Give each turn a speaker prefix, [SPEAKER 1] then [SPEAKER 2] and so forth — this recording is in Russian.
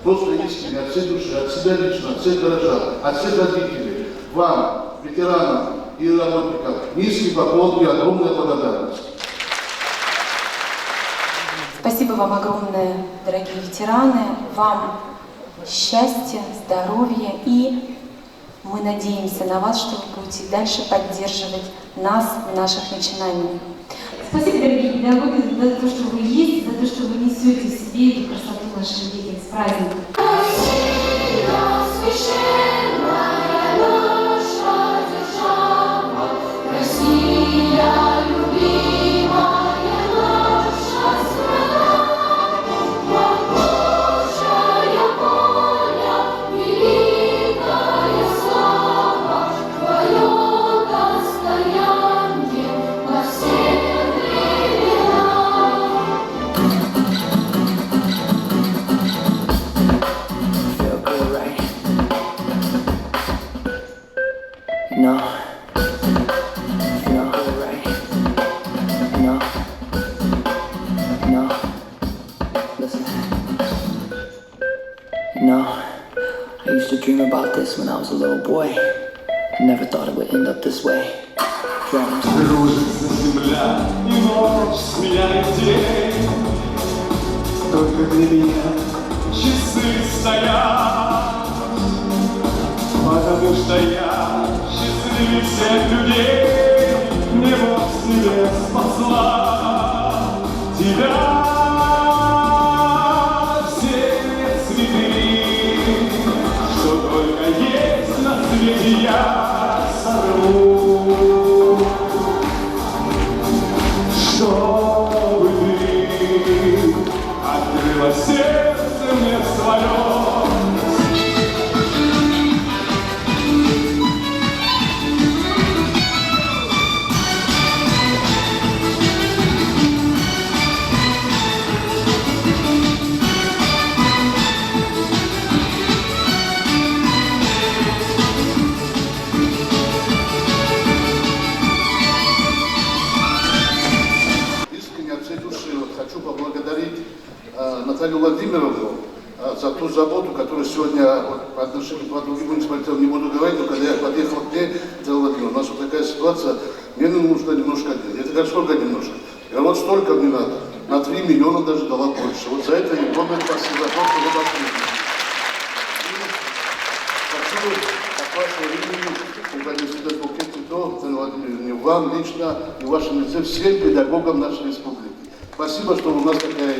[SPEAKER 1] Просто искренне, от всей души, от себя лично, от всех горожан, от всех родителей, вам, ветеранам и работникам, низкий поклон и огромная благодарность.
[SPEAKER 2] Спасибо вам огромное, дорогие ветераны. Вам счастья, здоровья, и мы надеемся на вас, что вы будете дальше поддерживать нас в наших начинаниях.
[SPEAKER 3] Спасибо, дорогие педагоги, за то, что вы есть, за то, что вы несете в себе эту красоту наших детей. С праздником!
[SPEAKER 4] I used to dream about this when I was a little boy. I never thought it would end up this way.
[SPEAKER 5] Кружится земля, и ночь сменяет день. Только для меня часы стоят, потому что я счастливее всех людей. Мне Бог с небес послал тебя. Я сорву, чтобы ты открыла сердце мне свое.
[SPEAKER 1] Хочу поблагодарить Наталью Владимировну за ту заботу, которую сегодня по отношению к другим муниципалитетам не буду говорить, но когда я подъехал к ней, Наталья Владимировна, у нас вот такая ситуация, мне нужно немножко денег. Я говорю, сколько немножко? Я говорю, вот столько мне надо, на 3 миллиона даже дала больше. Вот за это ей огромное спасибо, за то, что вы дошли. Хочу от вашего имени принести этот букет цветов, Наталья Владимировна, вам лично и вашим лице, всем педагогам нашей республики. Спасибо, что у нас такая